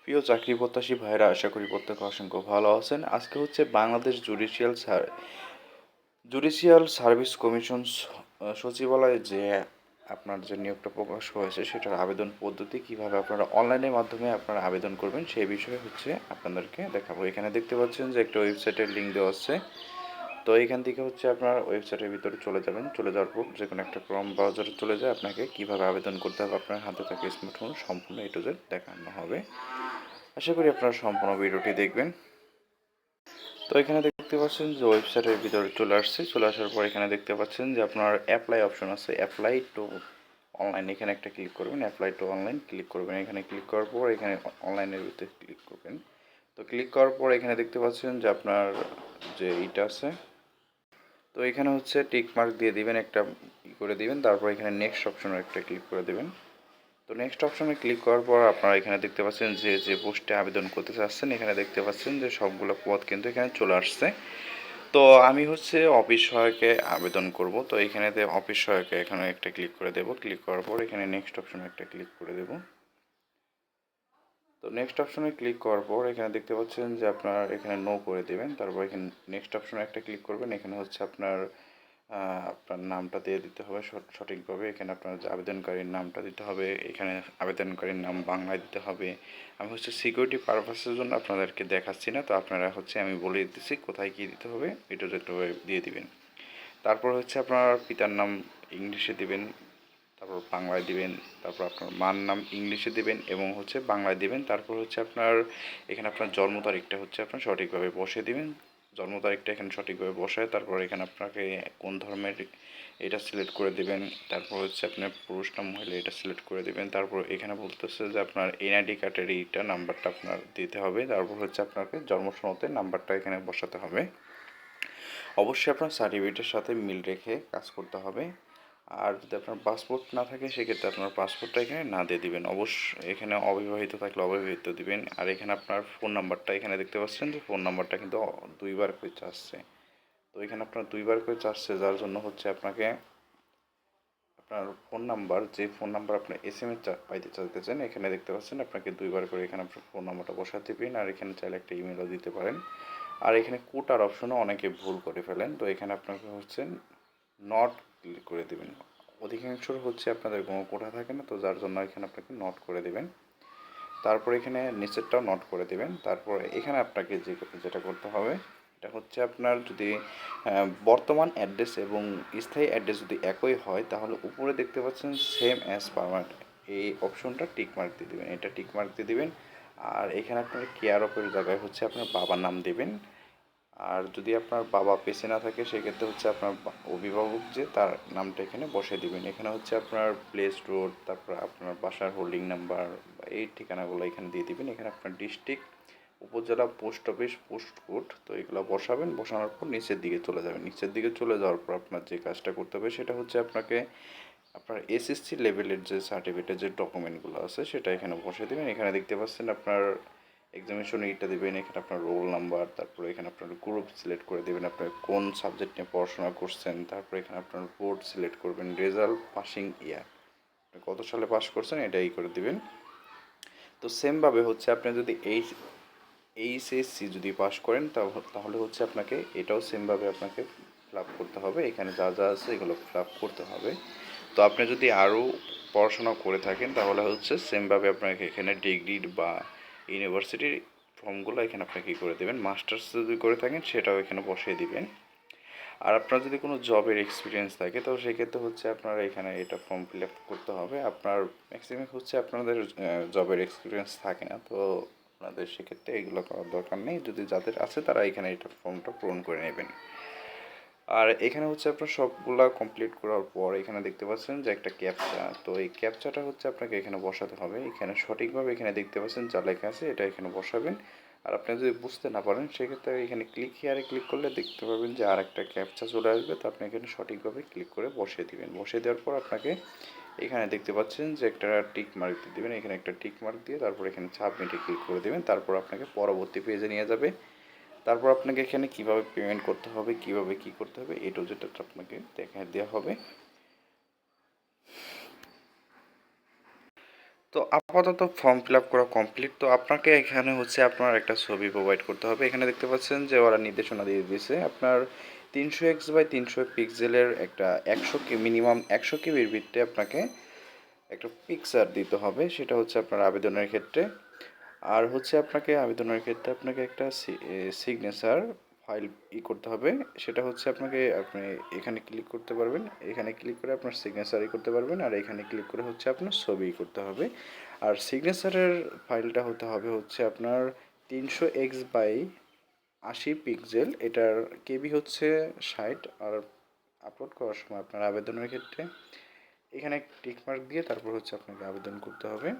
প্রিয় চাকরি প্রত্যাশী ভাইরা, আশা করি প্রত্যেকে অসংখ্য ভালো আছেন। আজকে হচ্ছে বাংলাদেশ জুডিশিয়াল সার্ভিস কমিশন সচিবালয়ে যে আপনার যে নিয়োগটা প্রকাশ হয়েছে সেটার আবেদন পদ্ধতি কিভাবে আপনারা অনলাইনের মাধ্যমে আপনারা আবেদন করবেন সেই বিষয়ে হচ্ছে আপনাদেরকে দেখাবো। এখানে দেখতে পাচ্ছেন যে একটা ওয়েবসাইটের লিঙ্ক দেওয়া আছে। তো এখান থেকে হচ্ছে আপনার ওয়েবসাইটের ভিতরে চলে যাবেন। চলে যাওয়ার পর যে কোনো একটা ক্রোম ব্রাউজারে চলে যায় আপনাকে কিভাবে আবেদন করতে হবে আপনার হাতে থাকা স্মার্টফোন সম্পূর্ণ A to Z দেখানো হবে। আশা করি আপনারা সম্পূর্ণ ভিডিওটি দেখবেন। তো এখানে দেখতে পাচ্ছেন যে ওয়েবসাইটের ভিতরে চলে আসছে। চলে আসার পর এখানে দেখতে পাচ্ছেন যে আপনার অ্যাপ্লাই অপশন আছে, অ্যাপ্লাই টু অনলাইন, এখানে একটা ক্লিক করবেন। অ্যাপ্লাই টু অনলাইন ক্লিক করবেন। এখানে ক্লিক করার পর এখানে অনলাইনের ভিতরে ক্লিক করবেন। তো ক্লিক করার পর এখানে দেখতে পাচ্ছেন যে আপনার যে এইটা আছে, তো এখানে হচ্ছে টিক মার্ক দিয়ে দিবেন, একটা করে দিবেন। তারপর এখানে নেক্সট অপশনে একটা ক্লিক করে দেবেন। তো নেক্সট অপশনে ক্লিক করার পর আপনারা এখানে দেখতে পাচ্ছেন যে যে পোস্টে আবেদন করতে চাচ্ছেন, এখানে দেখতে পাচ্ছেন যে সবগুলো পদ কিন্তু এখানে চলে আসছে। তো আমি হচ্ছে অফিস সহায়কে আবেদন করব। তো এখানেতে অফিস সহায়কে এখানে একটা ক্লিক করে দেব। ক্লিক করার পর এখানে নেক্সট অপশনে একটা ক্লিক করে দেব। তো নেক্সট অপশনে ক্লিক করার পর এখানে দেখতে পাচ্ছেন যে আপনার এখানে নো করে দেবেন। তারপর এখানে নেক্সট অপশনে একটা ক্লিক করবেন। এখানে হচ্ছে আপনার আপনার নামটা দিয়ে দিতে হবে সঠিকভাবে। এখানে আপনার যে আবেদনকারীর নামটা দিতে হবে। এখানে আবেদনকারীর নাম বাংলায় দিতে হবে। আমি হচ্ছে সিকিউরিটি পারপাসের জন্য আপনাদেরকে দেখাচ্ছি না, তো আপনারা হচ্ছে আমি বলে দিতেছি কোথায় কী দিতে হবে, এটা দিয়ে দিবেন। তারপর হচ্ছে আপনার পিতার নাম ইংলিশে দিবেন, তারপর বাংলায় দিবেন, তারপর আপনার মার নাম ইংলিশে দিবেন এবং হচ্ছে বাংলায় দিবেন। তারপর হচ্ছে আপনার এখানে আপনার জন্ম তারিখটা হচ্ছে আপনার সঠিকভাবে বসিয়ে দিবেন। জন্ম তারিখটা এখানে সঠিকভাবে বসায় তারপর এখানে আপনাকে কোন ধর্মের এটা সিলেক্ট করে দিবেন। তারপর হচ্ছে আপনার পুরুষ না মহিলা এটা সিলেক্ট করে দিবেন। তারপর এখানে বলতেছে যে আপনার এনআইডি কার্ডের এইটা নাম্বারটা আপনার দিতে হবে। তারপর হচ্ছে আপনাকে জন্মসনদে নাম্বারটা এখানে বসাতে হবে। অবশ্যই আপনার সার্টিফিকেটের সাথে মিল রেখে কাজ করতে হবে। আর যদি আপনার পাসপোর্ট না থাকে সেক্ষেত্রে আপনার পাসপোর্টটা এখানে না দিয়ে দিবেন। এখানে অবিবাহিত থাকলে অবিবাহিত দিবেন। আর এখানে আপনার ফোন নাম্বারটা এখানে দেখতে পাচ্ছেন যে ফোন নাম্বারটা কিন্তু দুইবার করে চাচ্ছে। তো এখানে আপনার দুইবার করে চাচ্ছে, যার জন্য হচ্ছে আপনাকে আপনার ফোন নাম্বার, যে ফোন নাম্বার আপনি SMS পাইতে চাইতেছেন, এখানে দেখতে পাচ্ছেন আপনাকে দুইবার করে এখানে আপনার ফোন নাম্বারটা বসাতে দিবেন। আর এখানে চাইলে একটা ইমেলও দিতে পারেন। আর এখানে কোটার অপশনও অনেকে ভুল করে ফেলেন, তো এখানে আপনাকে হচ্ছে নট ক্লিক করে দেবেন। অধিকাংশর হচ্ছে আপনাদের কোনো কোটা থাকে না, তো যার জন্য এখানে আপনাকে নট করে দেবেন। তারপর এখানে নিচেরটাও নট করে দেবেন। তারপর এখানে আপনাকে যেটা করতে হবে এটা হচ্ছে আপনার যদি বর্তমান অ্যাড্রেস এবং স্থায়ী অ্যাড্রেস যদি একই হয় তাহলে উপরে দেখতে পাচ্ছেন সেম অ্যাজ পারমানেন্ট, এই অপশনটা টিক মার্ক দিয়ে দেবেন, এটা টিক মার্ক দিয়ে দেবেন। আর এখানে আপনার কেয়ার অফের জায়গায় হচ্ছে আপনার বাবার নাম দেবেন। আর যদি আপনার বাবা বেঁচে না থাকে সেক্ষেত্রে হচ্ছে আপনার অভিভাবক যে তার নামটা এখানে বসিয়ে দিবেন। এখানে হচ্ছে আপনার প্লেস রোড, তারপর আপনার বাসার হোল্ডিং নাম্বার, এই ঠিকানাগুলো এখানে দিয়ে দিবেন। এখানে আপনার ডিস্ট্রিক্ট, উপজেলা, পোস্ট অফিস, পোস্ট কোড, তো এগুলো বসাবেন। বসানোর পর নিচের দিকে চলে যাবেন। নিচের দিকে চলে যাওয়ার পর আপনার যে কাজটা করতে হবে সেটা হচ্ছে আপনাকে আপনার SSC লেভেলের যে সার্টিফিকেটের যে ডকুমেন্টগুলো আছে সেটা এখানে বসিয়ে দেবেন। এখানে দেখতে পাচ্ছেন আপনার এক্সামিনেশন এইটা দেবেন, এখানে আপনার রোল নাম্বার, তারপরে এখানে আপনার গ্রুপ সিলেক্ট করে দেবেন, আপনার কোন সাবজেক্ট নিয়ে পড়াশোনা করছেন, তারপরে এখানে আপনার বোর্ড সিলেক্ট করবেন, রেজাল্ট, পাসিং ইয়ার, আপনি কত সালে পাস করছেন এটাই করে দিবেন। তো সেমভাবে হচ্ছে আপনি যদি এইচএসসি যদি পাস করেন তাহলে হচ্ছে আপনাকে এটাও সেমভাবে আপনাকে ফিল আপ করতে হবে। এখানে যা যা আছে এগুলো ফিল আপ করতে হবে। তো আপনি যদি আরও পড়াশোনা করে থাকেন তাহলে হচ্ছে সেমভাবে আপনাকে এখানে ডিগ্রি বা ইউনিভার্সিটির ফর্মগুলো এখানে আপনাকে কী করে দেবেন। মাস্টার্স যদি করে থাকেন সেটাও এখানে বসিয়ে দিবেন। আর আপনার যদি কোনো জবের এক্সপিরিয়েন্স থাকে তো সেক্ষেত্রে হচ্ছে আপনারা এখানে এটা ফর্ম ফিল আপ করতে হবে। আপনার ম্যাক্সিমাম হচ্ছে আপনাদের জবের এক্সপিরিয়েন্স থাকে না, তো আপনাদের সেক্ষেত্রে এগুলো করার দরকার নেই। যদি যাদের আছে তারা এখানে এটা ফর্মটা পূরণ করে নেবেন। আর এখানে হচ্ছে আপনার সবগুলা কমপ্লিট করার পর এখানে দেখতে পাচ্ছেন যে একটা ক্যাপচা, তো এই ক্যাপচাটা হচ্ছে আপনাকে এখানে বসাতে হবে। এখানে সঠিকভাবে এখানে দেখতে পাচ্ছেন যা লেখা আছে এটা এখানে বসাবেন। আর আপনি যদি বুঝতে না পারেন সেক্ষেত্রে এখানে ক্লিক হিয়ারে ক্লিক করলে দেখতে পাবেন যে আর একটা ক্যাপচা চলে আসবে, তো আপনি এখানে সঠিকভাবে ক্লিক করে বসিয়ে দিবেন। বসিয়ে দেওয়ার পর আপনাকে এখানে দেখতে পাচ্ছেন যে একটা টিক মার্ক দিয়ে দেবেন। এখানে একটা টিক মার্ক দিয়ে তারপর এখানে সাবমিটে ক্লিক করে দেবেন। তারপর আপনাকে পরবর্তী পেজে নিয়ে যাবে। তারপর আপনাকে এখানে কিভাবে পেমেন্ট করতে হবে, কিভাবে কি করতে হবে, এটাও যেটা আপনাকে দেখা দেওয়া হবে। তো আপাতত ফর্ম ফিল আপ করা কমপ্লিট। তো আপনাকে এখানে হচ্ছে আপনার একটা ছবি প্রোভাইড করতে হবে। এখানে দেখতে পাচ্ছেন যে ওরা নির্দেশনা দিয়ে দিয়েছে আপনার 300x/300 পিক্সেলের একটা 100 কে মিনিমাম 100 কেবির ভিত্তিতে আপনাকে একটা পিকচার দিতে হবে। সেটা হচ্ছে আপনার আবেদনের ক্ষেত্রে। আর হচ্ছে আপনাকে আবেদনের ক্ষেত্রে আপনাকে একটা সিগনেচার ফাইল করতে হবে। সেটা হচ্ছে আপনি এখানে ক্লিক করতে পারবেন। এখানে ক্লিক করে আপনার সিগনেচার করতে পারবেন। আর এখানে ক্লিক করে হচ্ছে আপনার ছবি করতে হবে। আর সিগনেচারের ফাইলটা হতে হবে হচ্ছে আপনার 300x/80 পিক্সেল। এটার কেবি হচ্ছে 60। আর আপলোড করার সময় আপনার আবেদনের ক্ষেত্রে এখানে টিক মার্ক দিয়ে তারপর হচ্ছে আপনাকে আবেদন করতে হবে।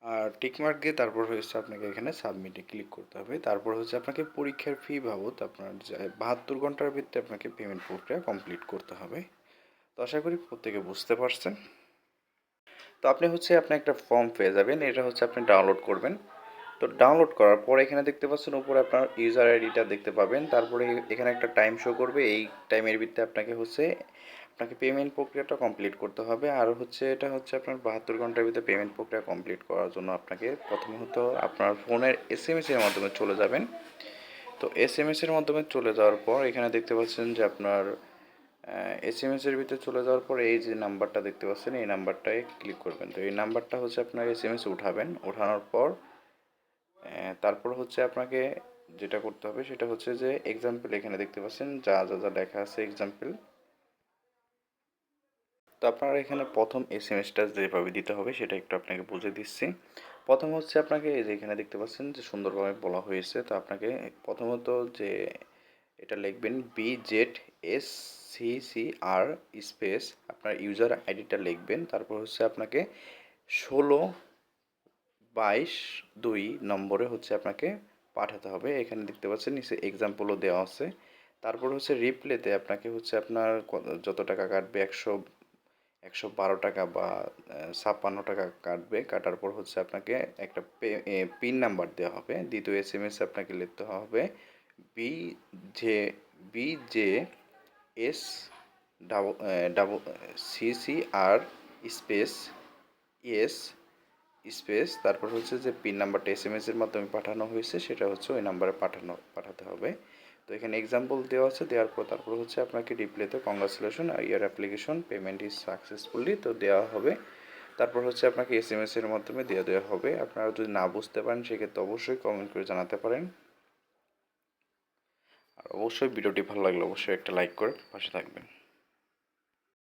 আর টিক মার্ক দিয়ে তারপর হচ্ছে আপনাকে এখানে সাবমিটে ক্লিক করতে হবে। তারপর হচ্ছে আপনাকে পরীক্ষার ফি বাবদ আপনার 72 ঘন্টার ভিতরে আপনাকে পেমেন্ট প্রক্রিয়া কমপ্লিট করতে হবে। তো আশা করি প্রত্যেকে বুঝতে পারছেন। তো আপনি হচ্ছে আপনি একটা ফর্ম পেয়ে যাবেন। এটা হচ্ছে আপনি ডাউনলোড করবেন। তো ডাউনলোড করার পর এখানে দেখতে পাচ্ছেন উপরে আপনার ইউজার আইডিটা দেখতে পাবেন। তারপরে এখানে একটা টাইম শো করবে। এই টাইমের ভিতরে আপনাকে পেমেন্ট প্রক্রিয়াটা কমপ্লিট করতে হবে। আর হচ্ছে এটা হচ্ছে আপনার 72 ঘন্টার ভিতরে পেমেন্ট প্রক্রিয়া কমপ্লিট করার জন্য আপনাকে প্রথমত আপনার ফোনের এসএমএস এর মাধ্যমে চলে যাবেন। তো এসএমএস এর মাধ্যমে চলে যাওয়ার পর এখানে দেখতে পাচ্ছেন যে আপনার এসএমএস এর ভিতরে চলে যাওয়ার পর এই যে নাম্বারটা দেখতে পাচ্ছেন এই নাম্বারটায় ক্লিক করবেন। তো এই নাম্বারটা হচ্ছে আপনার এসএমএস উঠাবেন। ওঠানোর পর তারপর হচ্ছে আপনাকে যেটা করতে হবে সেটা হচ্ছে যে এক্সাম্পল এখানে দেখতে পাচ্ছেন যা লেখা আছে এক্সাম্পল। তো আপনারা এখানে প্রথম এসএমএসটা যেভাবে দিতে হবে সেটা একটু আপনাকে বুঝে দিচ্ছি। প্রথম হচ্ছে আপনাকে এই যে এখানে দেখতে পাচ্ছেন যে সুন্দরভাবে বলা হয়েছে। তো আপনাকে প্রথমত যে এটা লিখবেন BZSCCR স্পেস আপনার ইউজার আইডিটা লিখবেন। তারপর হচ্ছে আপনাকে 16/22 নম্বরে হচ্ছে আপনাকে পাঠাতে হবে। এখানে দেখতে পাচ্ছেন নিচে এক্সাম্পলও দেওয়া আছে। তারপর হচ্ছে রিপ্লেতে আপনাকে হচ্ছে আপনার যত টাকা কাটবে 112 টাকা বা 56 টাকা কাটবে। কাটার পর হচ্ছে আপনাকে একটা পিন নাম্বার দেওয়া হবে। দ্বিতীয় এসএমএস আপনাকে লিখতে হবে BJS double CCR space ES space তারপর হচ্ছে যে পিন নাম্বারটা এসএমএস এর মাধ্যমে পাঠানো হয়েছে সেটা হচ্ছে ওই নাম্বারে পাঠাতে হবে। তো এখানে এক্সাম্পল দেওয়া আছে। দেওয়ার পর তারপর হচ্ছে আপনাকে রিপ্লেতে congratulation your application payment is successfully তো দেওয়া হবে। তারপর হচ্ছে আপনাকে এসএমএস এর মাধ্যমে দেওয়া হবে। আপনারা যদি না বুঝতে পারেন সেক্ষেত্রে অবশ্যই কমেন্ট করে জানাতে পারেন। আর অবশ্যই ভিডিওটি ভালো লাগলে অবশ্যই একটা লাইক করে পাশে থাকবেন।